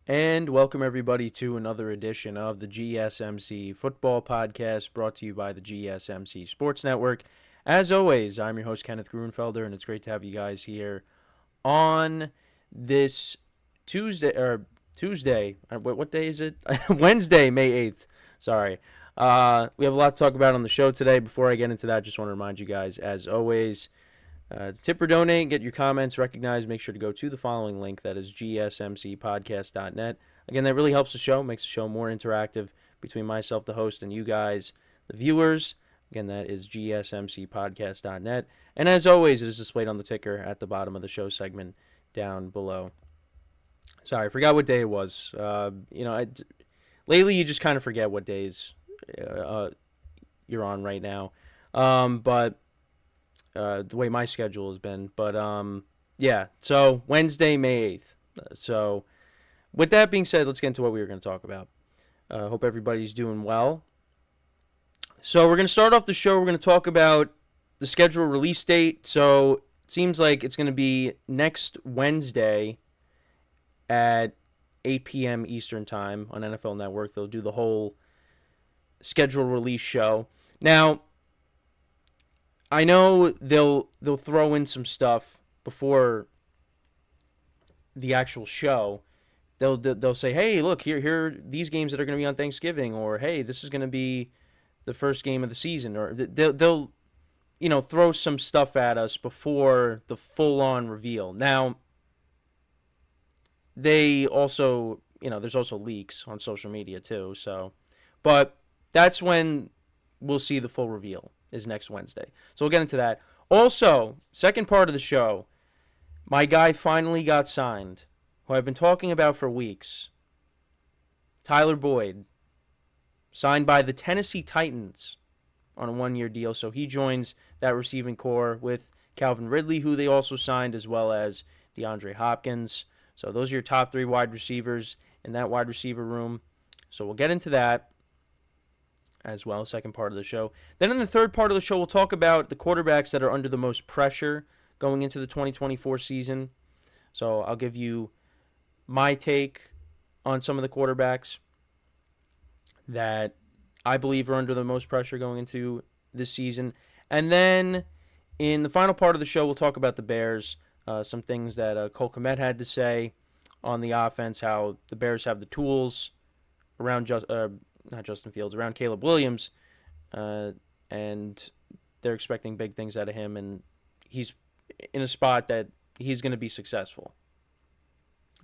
And welcome everybody to another edition of the GSMC Football Podcast brought to you by the GSMC Sports Network. As always, I'm your host Kenneth Gruenfelder, and it's great to have you guys here on this Tuesday. What day is it? Wednesday, May 8th. Sorry. We have a lot to talk about on the show today. Before I get into that, just want to remind you guys, as always, tip or donate, get your comments recognized. Make sure to go to the following link, that is GSMCPodcast.net. Again, that really helps the show, makes the show more interactive between myself, the host, and you guys, the viewers. Again, that is GSMCPodcast.net. And as always, it is displayed on the ticker at the bottom of the show segment down below. Sorry, I forgot what day it was. Lately you just kind of forget what days you're on right now. But the way my schedule has been. But yeah, so Wednesday, May 8th. So with that being said, let's get into what we were going to talk about. Hope everybody's doing well. So we're going to start off the show. We're going to talk about the schedule release date. So it seems like it's going to be next Wednesday at 8 p.m. Eastern Time on NFL Network. They'll do the whole schedule release show. Now, I know they'll throw in some stuff before the actual show. They'll say, hey, look, here are these games that are going to be on Thanksgiving, or hey, this is going to be the first game of the season, or they'll throw some stuff at us before the full-on reveal. Now, they also, there's also leaks on social media too, but that's when we'll see the full reveal, is next Wednesday. So we'll get into that. Also, second part of the show, my guy finally got signed, who I've been talking about for weeks. Tyler Boyd, signed by the Tennessee Titans on a one-year deal. So he joins that receiving core with Calvin Ridley, who they also signed, as well as DeAndre Hopkins. So those are your top three wide receivers in that wide receiver room. So we'll get into that as well, second part of the show. Then in the third part of the show, we'll talk about the quarterbacks that are under the most pressure going into the 2024 season. So I'll give you my take on some of the quarterbacks that I believe are under the most pressure going into this season. And then in the final part of the show, we'll talk about the Bears, some things that Cole Kmet had to say on the offense, how the Bears have the tools around not Justin Fields, around Caleb Williams, and they're expecting big things out of him, and he's in a spot that he's going to be successful.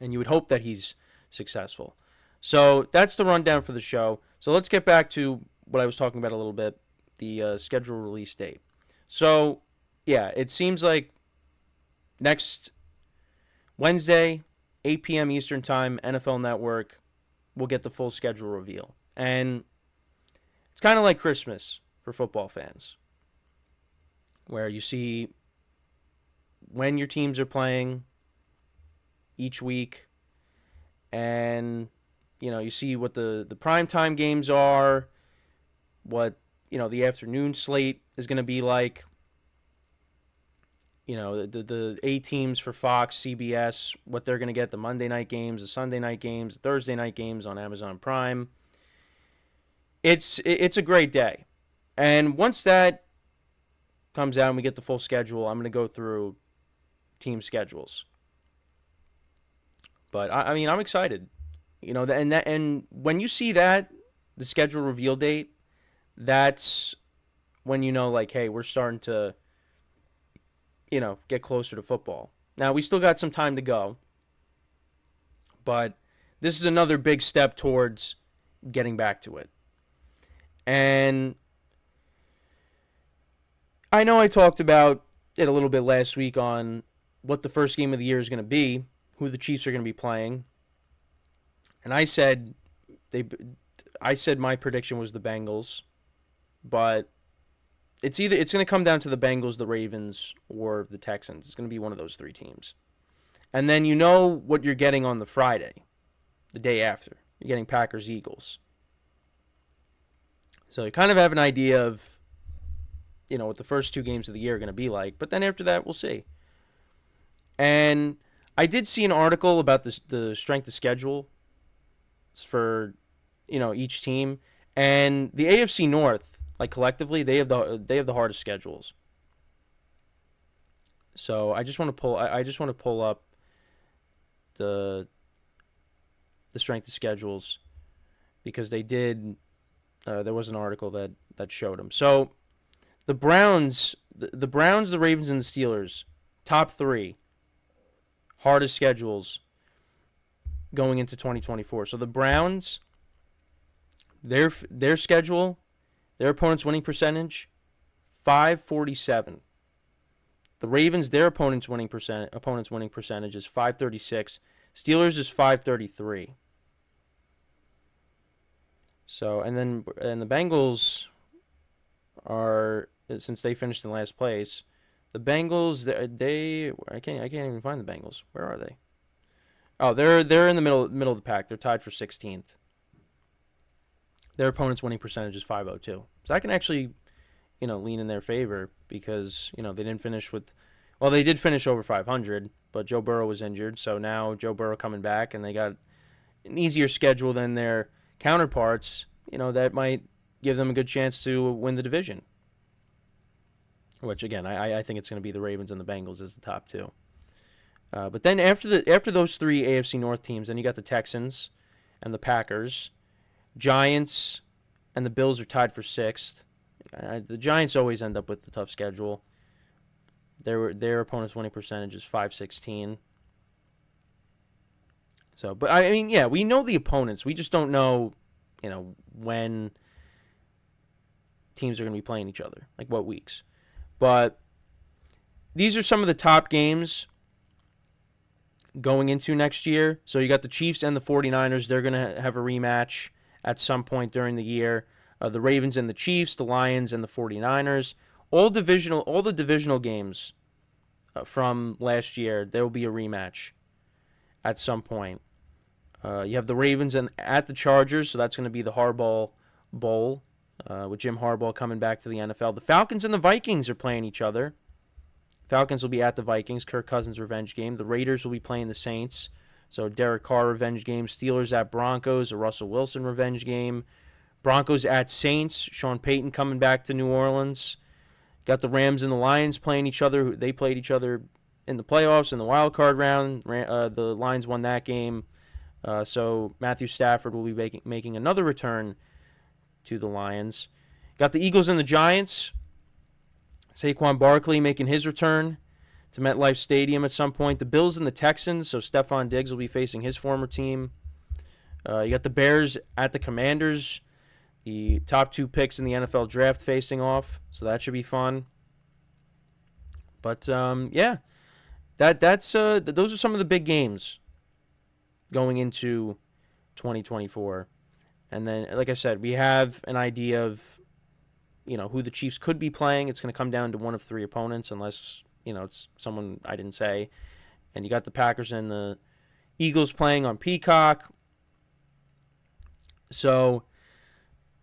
And you would hope that he's successful. So that's the rundown for the show. So let's get back to what I was talking about a little bit, the schedule release date. So, yeah, it seems like next Wednesday, 8 p.m. Eastern Time, NFL Network, we'll get the full schedule reveal. And it's kind of like Christmas for football fans, where you see when your teams are playing each week, and you see what the primetime games are, what the afternoon slate is going to be like. The A teams for Fox, CBS, what they're going to get, the Monday night games, the Sunday night games, the Thursday night games on Amazon Prime. It's a great day. And once that comes out and we get the full schedule, I'm going to go through team schedules. But I'm excited. And when you see that, the schedule reveal date, that's when hey, we're starting to get closer to football. Now, we still got some time to go, but this is another big step towards getting back to it. And I know I talked about it a little bit last week on what the first game of the year is going to be, who the Chiefs are going to be playing. And I said my prediction was the Bengals, but it's going to come down to the Bengals, the Ravens, or the Texans. It's going to be one of those three teams. And then you know what you're getting on the Friday, the day after. You're getting Packers-Eagles. So you kind of have an idea of, what the first two games of the year are going to be like. But then after that, we'll see. And I did see an article about the strength of schedule for each team, and the AFC North, like collectively, they have the hardest schedules. So I just want to pull up the strength of schedules because they did. There was an article that showed them. So the Browns, the Browns, the Ravens, and the Steelers, top three hardest schedules going into 2024. So the Browns, their schedule, their opponent's winning percentage, 547. The Ravens, their opponent's winning percentage is 536. Steelers is 533. So and the Bengals are, since they finished in last place, the Bengals they I can't even find the Bengals. Where are they? Oh, they're in the middle of the pack. They're tied for 16th. Their opponent's winning percentage is 502. So I can actually, lean in their favor because, they didn't finish they did finish over 500, but Joe Burrow was injured. So now Joe Burrow coming back and they got an easier schedule than their counterparts, that might give them a good chance to win the division. Which again, I think it's going to be the Ravens and the Bengals as the top two. But then after those three AFC North teams, then you got the Texans and the Packers, Giants, and the Bills are tied for sixth. The Giants always end up with the tough schedule. Their opponent's winning percentage is 516. So, but I mean, yeah, we know the opponents. We just don't know, when teams are going to be playing each other, like what weeks. But these are some of the top games going into next year. So you got the Chiefs and the 49ers. They're going to have a rematch at some point during the year. The Ravens and the Chiefs, the Lions and the 49ers. All the divisional games from last year, there will be a rematch at some point. You have the Ravens at the Chargers, so that's going to be the Harbaugh Bowl with Jim Harbaugh coming back to the NFL. The Falcons and the Vikings are playing each other. Falcons will be at the Vikings, Kirk Cousins' revenge game. The Raiders will be playing the Saints, so Derek Carr revenge game. Steelers at Broncos, a Russell Wilson revenge game. Broncos at Saints, Sean Payton coming back to New Orleans. Got the Rams and the Lions playing each other. They played each other in the playoffs in the wild card round. The Lions won that game. So Matthew Stafford will be making another return to the Lions. Got the Eagles and the Giants. Saquon Barkley making his return to MetLife Stadium at some point. The Bills and the Texans, so Stephon Diggs will be facing his former team. You got the Bears at the Commanders. The top two picks in the NFL draft facing off, so that should be fun. But yeah, those are some of the big games going into 2024. And then, like I said, we have an idea of who the Chiefs could be playing. It's going to come down to one of three opponents, unless it's someone I didn't say. And you got the Packers and the Eagles playing on Peacock. So,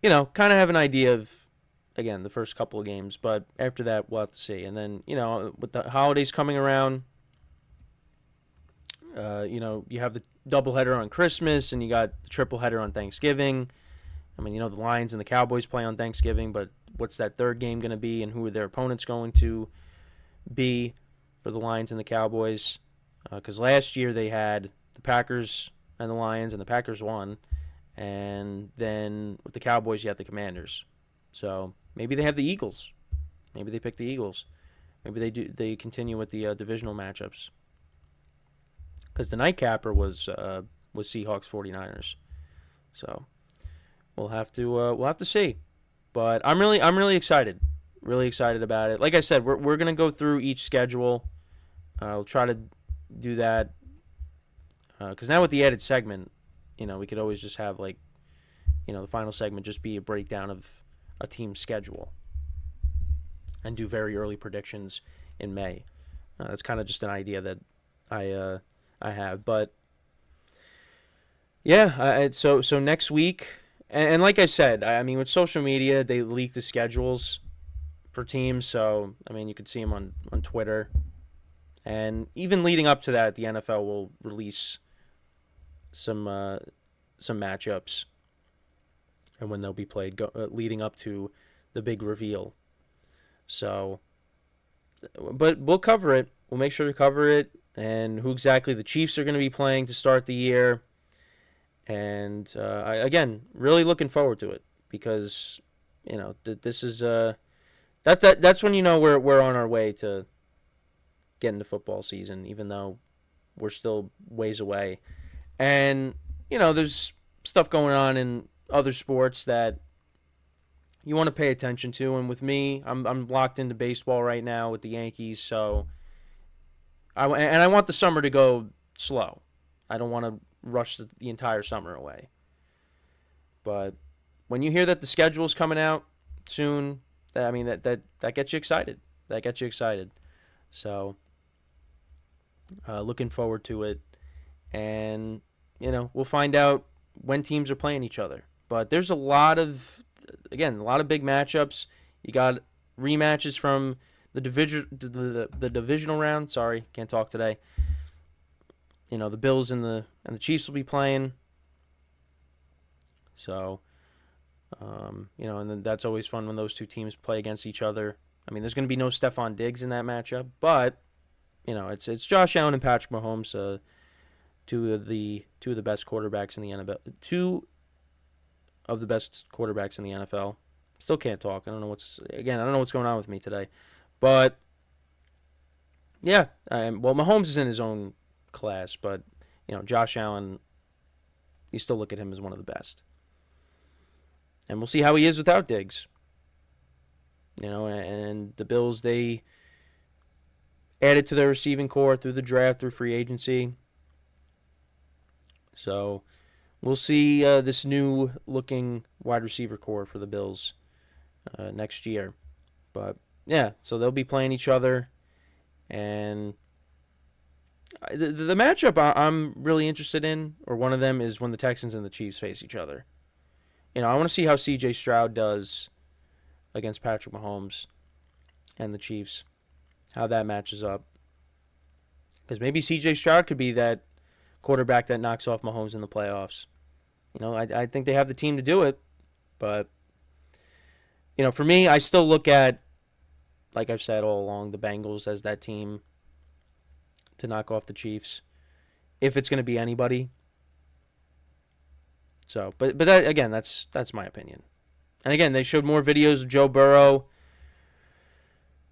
kind of have an idea of, again, the first couple of games. But after that, we'll have to see. And then, with the holidays coming around, you have the doubleheader on Christmas, and you got the tripleheader on Thanksgiving. I mean, the Lions and the Cowboys play on Thanksgiving, but what's that third game going to be, and who are their opponents going to be for the Lions and the Cowboys? Because last year they had the Packers and the Lions, and the Packers won. And then with the Cowboys, you have the Commanders. So maybe they have the Eagles. Maybe they pick the Eagles. Maybe they continue with the divisional matchups. Because the nightcapper was Seahawks 49ers. So we'll have to see. But I'm really excited. Really excited about it. Like I said, we're gonna go through each schedule. We'll try to do that. Because now with the added segment, we could always just have the final segment just be a breakdown of a team's schedule and do very early predictions in May. That's kind of just an idea that I have, but yeah. So next week, and like I said, I mean with social media they leak the schedules for teams, so I mean you could see them on Twitter, and even leading up to that, the NFL will release some some matchups and when they'll be played leading up to the big reveal. So, but we'll cover it. We'll make sure to cover it and who exactly the Chiefs are going to be playing to start the year. And again, really looking forward to it because this is that's when we're on our way to getting to football season, even though we're still ways away. And there's stuff going on in other sports that you want to pay attention to. And with me, I'm locked into baseball right now with the Yankees, so I want the summer to go slow. I don't want to rush the entire summer away. But when you hear that the schedule's coming out soon, that gets you excited. That gets you excited. So looking forward to it. And we'll find out when teams are playing each other. But there's a lot of big matchups. You got rematches from the divisional round. Sorry, can't talk today. The Bills and the Chiefs will be playing. So, and then that's always fun when those two teams play against each other. I mean, there's going to be no Stephon Diggs in that matchup, but it's Josh Allen and Patrick Mahomes, two of the best quarterbacks in the NFL. Two of the best quarterbacks in the NFL. Still can't talk. I don't know what's going on with me today, but yeah. Well, Mahomes is in his own class, but Josh Allen, you still look at him as one of the best. And we'll see how he is without Diggs. And the Bills, they added to their receiving core through the draft, through free agency. So we'll see this new looking wide receiver core for the Bills next year. But yeah, so they'll be playing each other. And the matchup I'm really interested in, or one of them, is when the Texans and the Chiefs face each other. I want to see how C.J. Stroud does against Patrick Mahomes and the Chiefs, how that matches up. Because maybe C.J. Stroud could be that quarterback that knocks off Mahomes in the playoffs. I think they have the team to do it. But, for me, I still look at, like I've said all along, the Bengals as that team to knock off the Chiefs, if it's going to be anybody. So, but that, again, that's my opinion. And again, they showed more videos of Joe Burrow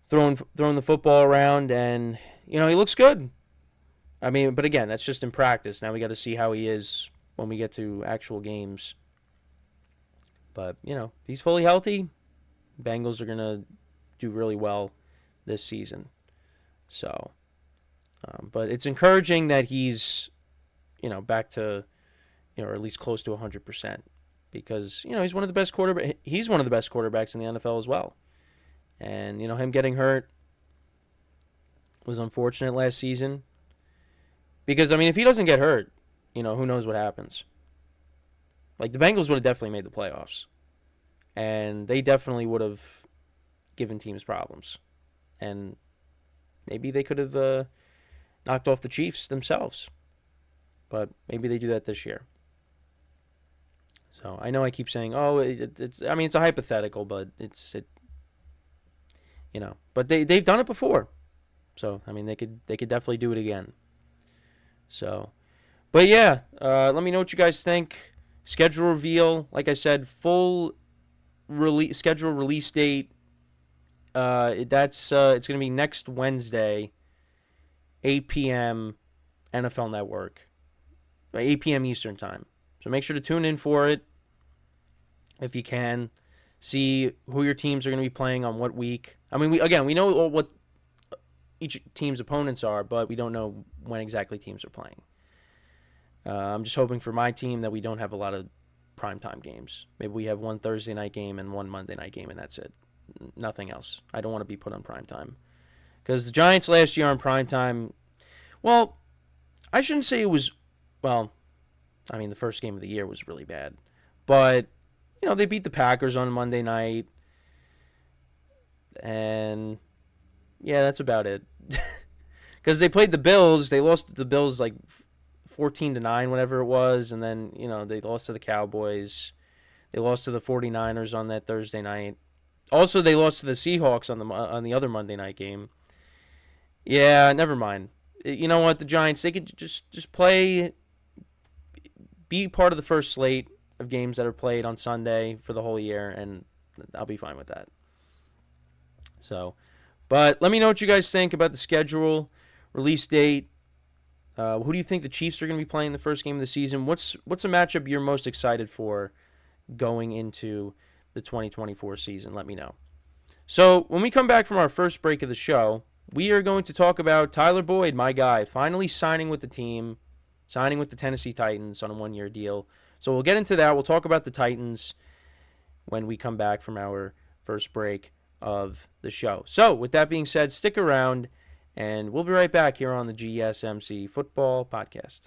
throwing the football around, and he looks good. I mean, but again, that's just in practice. Now we got to see how he is when we get to actual games. But if he's fully healthy, Bengals are gonna do really well this season. So, but it's encouraging that he's back to or at least close to 100%, because he's one of the best quarterbacks. He's one of the best quarterbacks in the NFL as well. And him getting hurt was unfortunate last season. Because if he doesn't get hurt, who knows what happens. Like, the Bengals would have definitely made the playoffs, and they definitely would have given teams problems, and maybe they could have knocked off the Chiefs themselves. But maybe they do that this year. So I know I keep saying, "Oh, it's." I mean, it's a hypothetical, but But they've done it before, so they could definitely do it again. So, but yeah, let me know what you guys think. Schedule reveal, like I said, full schedule release date. It's gonna be next Wednesday, 8 p.m. NFL Network, 8 p.m. Eastern time. So make sure to tune in for it if you can. See who your teams are going to be playing on what week. We know what each team's opponents are, but we don't know when exactly teams are playing. I'm just hoping for my team that we don't have a lot of primetime games. Maybe we have one Thursday night game and one Monday night game, and that's it. Nothing else. I don't want to be put on primetime. Because the Giants last year on primetime, well, I shouldn't say it was, the first game of the year was really bad. But, they beat the Packers on Monday night. And, yeah, that's about it. Because they played the Bills. They lost to the Bills like 14-9, whatever it was, and then, they lost to the Cowboys. They lost to the 49ers on that Thursday night. Also, they lost to the Seahawks on the other Monday night game. Yeah, never mind. You know what? The Giants, they could just play, be part of the first slate of games that are played on Sunday for the whole year, and I'll be fine with that. So, but let me know what you guys think about the schedule, release date. Who do you think the Chiefs are going to be playing the first game of the season? What's a matchup you're most excited for going into the 2024 season? Let me know. So when we come back from our first break of the show, we are going to talk about Tyler Boyd, my guy, finally signing with the team, signing with the Tennessee Titans on a one-year deal. So we'll get into that. We'll talk about the Titans when we come back from our first break of the show. So with that being said, stick around, and we'll be right back here on the GSMC Football Podcast.